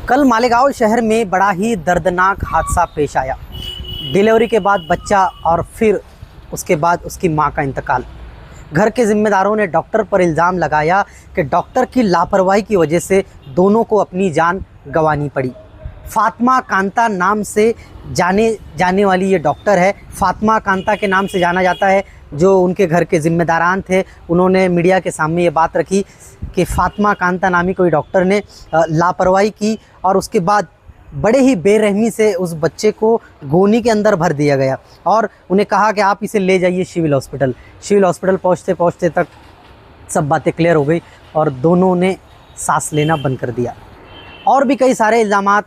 कल मालेगांव शहर में बड़ा ही दर्दनाक हादसा पेश आया। डिलीवरी के बाद बच्चा और फिर उसके बाद उसकी मां का इंतकाल। घर के जिम्मेदारों ने डॉक्टर पर इल्ज़ाम लगाया कि डॉक्टर की लापरवाही की वजह से दोनों को अपनी जान गंवानी पड़ी। फातिमा कांता नाम से जाने वाली ये डॉक्टर है। फातिमा कांता के नाम से जाना जाता है। जो उनके घर के ज़िम्मेदारान थे उन्होंने मीडिया के सामने ये बात रखी कि फातिमा कांता नामी कोई डॉक्टर ने लापरवाही की और उसके बाद बड़े ही बेरहमी से उस बच्चे को गोनी के अंदर भर दिया गया और उन्हें कहा कि आप इसे ले जाइए सिविल हॉस्पिटल। सिविल हॉस्पिटल पहुंचते तक सब बातें क्लियर हो गई और दोनों ने सांस लेना बंद कर दिया। और भी कई सारे इल्ज़ामात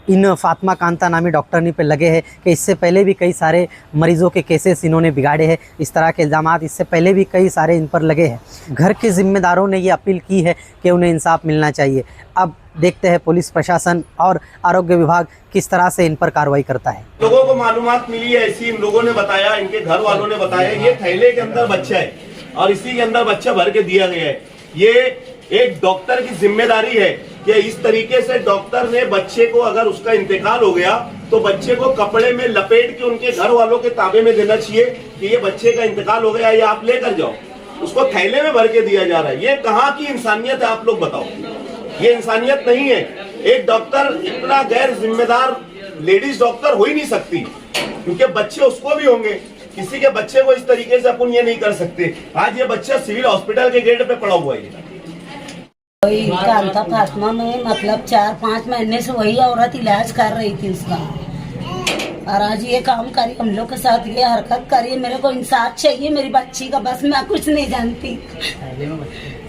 इन फातिमा कांता नामी डॉक्टरनी पे लगे हैं कि इससे पहले भी कई सारे मरीज़ों के केसेस इन्होंने बिगाड़े हैं। इस तरह के इल्ज़ामात इससे पहले भी कई सारे इन पर लगे हैं। घर के ज़िम्मेदारों ने ये अपील की है कि उन्हें इंसाफ मिलना चाहिए। अब देखते हैं पुलिस प्रशासन और आरोग्य विभाग किस तरह से इन पर कार्रवाई करता है। लोगों को मालूमात मिली है, ऐसी इन लोगों ने बताया, इनके घर वालों ने बताया, ये थैले के अंदर बच्चा है और इसी के अंदर बच्चा भर के दिया गया है। ये एक डॉक्टर की जिम्मेदारी है कि इस तरीके से डॉक्टर ने बच्चे को, अगर उसका इंतकाल हो गया तो बच्चे को कपड़े में लपेट के उनके घर वालों के ताबे में देना चाहिए कि ये बच्चे का इंतकाल हो गया, ये आप लेकर जाओ। उसको थैले में भर के दिया जा रहा है। ये कहाँ की इंसानियत है, आप लोग बताओ। ये इंसानियत नहीं है। एक डॉक्टर इतना गैर जिम्मेदार लेडीज डॉक्टर हो ही नहीं सकती, क्योंकि बच्चे उसको भी होंगे। किसी के बच्चे को इस तरीके से अपन ये नहीं कर सकते। आज ये बच्चा सिविल हॉस्पिटल के गेट पे पड़ा हुआ है। वही कांता फातिमा में मतलब 4-5 महीने से वही औरत इलाज कर रही थी उसका, और आज ये काम करी, हम लोग के साथ ये हरकत करी। मेरे को इंसाफ चाहिए मेरी बच्ची का, बस मैं कुछ नहीं जानती।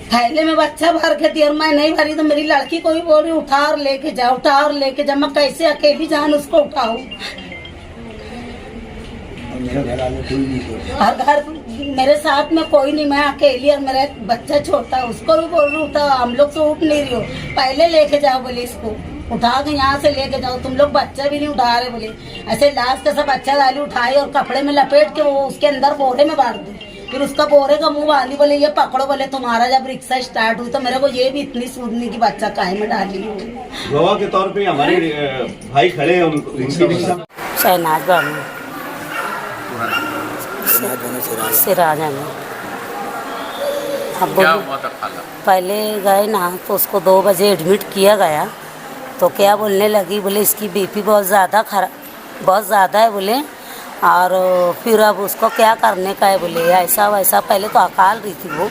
थैले में बच्चा भर के दिया और मैं नहीं भरी तो मेरी लड़की को भी बोल रही उठा और लेके जा, उठा और लेके जा। मैं कैसे अकेली जान उसको उठाऊं? और घर मेरे साथ में कोई नहीं, मैं अकेली और मेरा बच्चा छोटा, उसको भी बोल रही उठा। हम लोग तो उठ नहीं रही हो, पहले लेके जाओ बोले, इसको उठा के यहाँ से लेके जाओ। तुम लोग बच्चा भी नहीं उठा रहे बोले। ऐसे लास्ट कैसा बच्चा डाली उठाई और कपड़े में लपेट के वो उसके अंदर बोरे में बांध दी। फिर उसका बोरे का मुंह बांधी, बोले ये पकड़ो। बोले तुम्हारा जब रिक्शा स्टार्ट हुई तो मेरे को ये भी इतनी सूझनी की बच्चा काहे में डाली। गवाह के तौर पे हमारे भाई खड़े हैं। शहनाज बानू सिराज है। अब पहले गए ना तो उसको 2 बजे एडमिट किया गया तो क्या बोलने लगी, बोले इसकी बीपी बहुत ज़्यादा है बोले, और फिर अब उसको क्या करने का है बोले, ऐसा वैसा। पहले तो अकाल रही थी वो,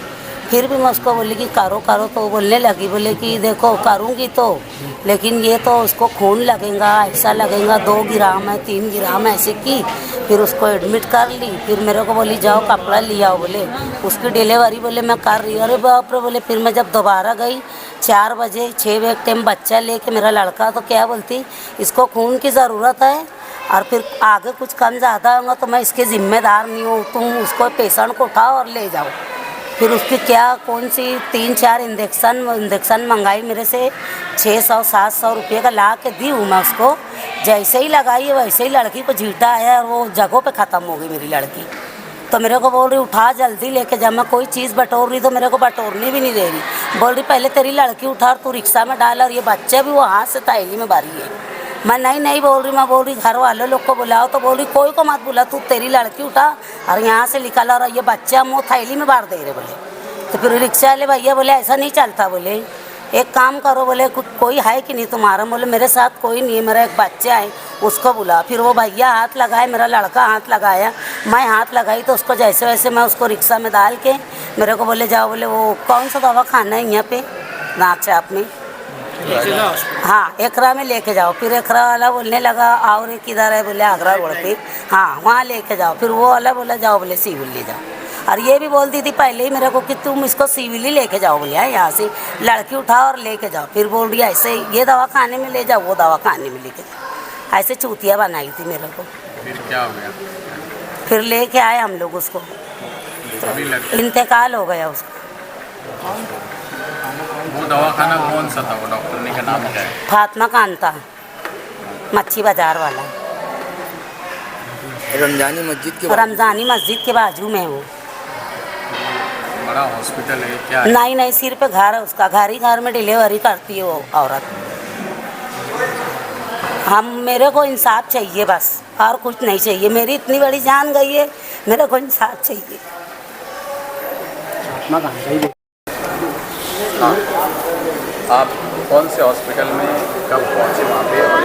फिर भी मैं उसको बोली कि करो तो बोलने लगी, बोले कि देखो करूँगी तो, लेकिन ये तो उसको खून लगेगा, ऐसा लगेगा, 2 ग्राम है 3 ग्राम ऐसे की। फिर उसको एडमिट कर ली। फिर मेरे को बोली जाओ कपड़ा ले आओ बोले, उसकी डिलीवरी बोले मैं कर रही। अरे बाप रे बोले। फिर मैं जब दोबारा गई 4 बजे 6 बजे टाइम बच्चा लेके मेरा लड़का, तो क्या बोलती इसको खून की ज़रूरत है और फिर आगे कुछ कम ज़्यादा होगा तो मैं इसके ज़िम्मेदार नहीं हूँ, तुम उसको पेशेंट को उठाओ और ले जाओ। फिर उसकी क्या कौन सी 3-4 इंजेक्शन मंगाई मेरे से, 600-700 रुपये का ला के दी हूँ मैं उसको। जैसे ही लगाई है वैसे ही लड़की को झींटा आया और वो जगहों पे ख़त्म हो गई मेरी लड़की। तो मेरे को बोल रही उठा जल्दी लेके जा। मैं कोई चीज़ बटोर रही तो मेरे को बटोरने भी नहीं दे रही। बोल रही पहले तेरी लड़की उठा और तू रिक्शा में डाल, और ये बच्चा भी वो हाथ से थैली में भरी है। मैं नहीं बोल रही। मैं बोल रही घर वाले लोग को बुलाओ, तो बोल रही कोई को मत बुला, तू तेरी लड़की उठा और यहाँ से निकल, और ये बच्चा हम वो थैली में भर दे रहे बोले। तो फिर रिक्शा वाले भैया बोले ऐसा नहीं चलता बोले, एक काम करो बोले कोई है कि नहीं तुम्हारा? बोले मेरे साथ कोई नहीं है, मेरा एक बच्चा है, उसको बुला। फिर वो भैया हाथ लगाए, मेरा लड़का हाथ लगाया, मैं हाथ लगाई तो उसको जैसे वैसे मैं उसको रिक्शा में डाल के मेरे को बोले जाओ, बोले वो कौन सा दवा खाना है यहाँ पे नागचाप में, हाँ एकरा में लेके जाओ। फिर एकरा वाला बोलने लगा और एक किधर है, बोले आगरा रोड पे, हाँ वहाँ लेके जाओ। फिर वो वाला बोला जाओ बोले सिविल ले जाओ। और ये भी बोलती थी पहले ही मेरे को कि तुम इसको सिविल ही लेके जाओ बोले, यहाँ से लड़की उठाओ और लेके जाओ। फिर बोल रही ऐसे ये दवा खाने में ले जाओ, वो दवा खाने में लेके जाओ। ऐसे चूतिया बनाई थी मेरे को। फिर क्या हो गया? फिर लेके आए हम लोग उसको, इंतकाल हो गया उसका। वो दवाखाना कौन सा था, वो डॉक्टर का नाम क्या है? फातिमा कांता, मच्छी बाजार वाला, रमजानी मस्जिद के बाजू में। वो बड़ा हॉस्पिटल है क्या है? नहीं सिर पे घर है उसका, घर में डिलीवरी करती है वो औरत। हम मेरे को इंसाफ चाहिए बस, और कुछ नहीं चाहिए। मेरी इतनी बड़ी जान गई है, मेरे को इंसाफ चाहिए। हाँ, आप कौन से हॉस्पिटल में कब पहुँचे वहाँ पे और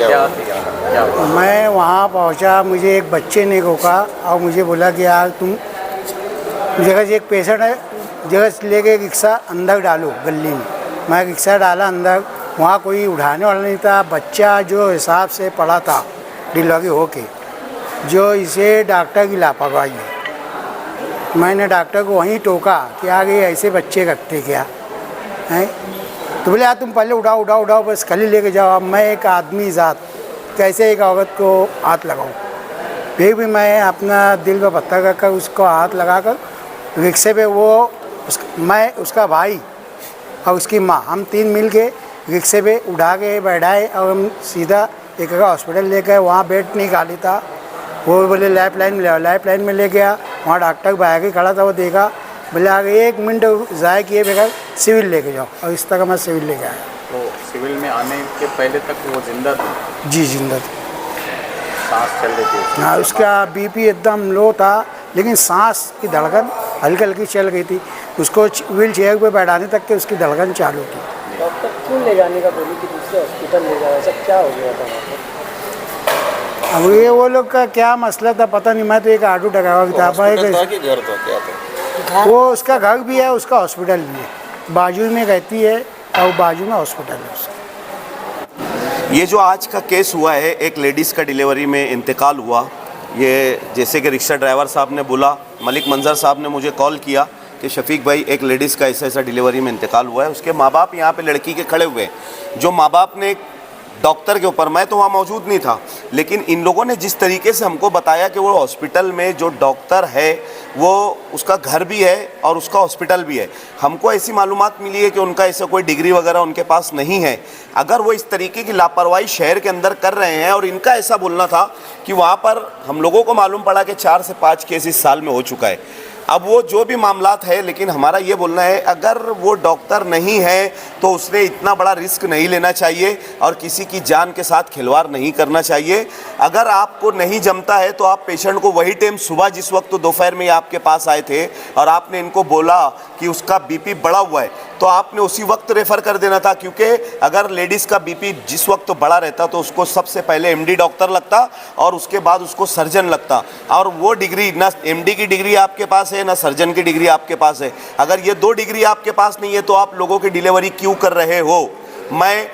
क्या हुआ? मैं वहाँ पहुँचा, मुझे एक बच्चे ने रोका और मुझे बोला कि यार तुम जगह से एक पेशेंट है, जगह से लेके रिक्शा अंदर डालो गली में। मैं रिक्शा डाला अंदर, वहाँ कोई उठाने वाला नहीं था। बच्चा जो हिसाब से पड़ा था डिलीवरी होके, जो इसे डॉक्टर की लापरवाही है। मैंने डॉक्टर को वहीं टोका कि आगे ऐसे बच्चे रखते क्या हैं। तो बोले यार तुम पहले उठाओ बस खाली लेके जाओ। अब मैं एक आदमी ज़ात कैसे एक औरत को हाथ लगाऊं। फिर भी मैं अपना दिल पर पत्थर रखकर उसको हाथ लगाकर रिक्शे पे मैं उसका भाई और उसकी माँ, हम तीन मिल के रिक्शे पे उठा के बैठाए और हम सीधा एक हॉस्पिटल ले गए। वहाँ बेड नहीं खाली था। वो बोले लाइफ लाइन में ले गया। वहाँ डॉक्टर बाहर ही खड़ा था, वो देखा, बोले आगे 1 मिनट ज़ाया किए बगैर सिविल लेके जाओ। और इस तरह मैं सिविल लेके आया। तो सिविल में आने के पहले तक वो जिंदा थी? जी जिंदा थी। सांस चल रही थी? हाँ, उसका बीपी एकदम लो था, लेकिन सांस की धड़कन हल्की हल्की चल गई थी। उसको व्हील चेयर पे बैठाने तक के उसकी धड़कन चालू थी। डॉक्टर क्यों ले जाने का बोली कि दूसरे हॉस्पिटल ले जाओ, ऐसा क्या हो गया था वहाँ पर? अब ये वो लोग का क्या मसला था पता नहीं। मैं तो एक ऑटो ड्राइवर था। वो उसका घर भी है, उसका हॉस्पिटल भी है, बाजू में रहती है और बाजू में हॉस्पिटल है उसका। ये जो आज का केस हुआ है, एक लेडीज़ का डिलीवरी में इंतकाल हुआ। ये जैसे कि रिक्शा ड्राइवर साहब ने बोला, मलिक मंजर साहब ने मुझे कॉल किया कि शफीक भाई एक लेडीज़ का ऐसा डिलीवरी में इंतकाल हुआ है। उसके माँ बाप यहाँ पे लड़की के खड़े हुए हैं। जो माँ बाप ने डॉक्टर के ऊपर, मैं तो वहाँ मौजूद नहीं था, लेकिन इन लोगों ने जिस तरीके से हमको बताया कि वो हॉस्पिटल में जो डॉक्टर है वो उसका घर भी है और उसका हॉस्पिटल भी है। हमको ऐसी मालूमात मिली है कि उनका ऐसा कोई डिग्री वगैरह उनके पास नहीं है। अगर वो इस तरीके की लापरवाही शहर के अंदर कर रहे हैं, और इनका ऐसा बोलना था कि वहाँ पर हम लोगों को मालूम पड़ा कि 4 से 5 केस इस साल में हो चुका है। अब वो जो भी मामलात है, लेकिन हमारा ये बोलना है अगर वो डॉक्टर नहीं है तो उसने इतना बड़ा रिस्क नहीं लेना चाहिए और किसी की जान के साथ खिलवाड़ नहीं करना चाहिए। अगर आपको नहीं जमता है तो आप पेशेंट को वही टाइम सुबह, जिस वक्त तो दोपहर में आपके पास आए थे और आपने इनको बोला कि उसका बीपी बढ़ा हुआ है, तो आपने उसी वक्त रेफ़र कर देना था। क्योंकि अगर लेडीज़ का बीपी जिस वक्त तो बढ़ा रहता तो उसको सबसे पहले एमडी डॉक्टर लगता और उसके बाद उसको सर्जन लगता। और वो डिग्री, ना एमडी की डिग्री आपके पास है ना सर्जन की डिग्री आपके पास है। अगर ये 2 डिग्री आपके पास नहीं है तो आप लोगों की डिलीवरी क्यों कर रहे हो? मैं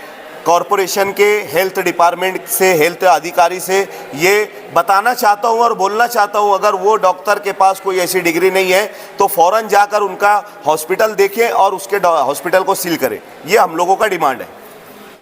कॉरपोरेशन के हेल्थ डिपार्टमेंट से, हेल्थ अधिकारी से ये बताना चाहता हूँ और बोलना चाहता हूँ, अगर वो डॉक्टर के पास कोई ऐसी डिग्री नहीं है तो फ़ौरन जाकर उनका हॉस्पिटल देखें और उसके हॉस्पिटल को सील करें। ये हम लोगों का डिमांड है।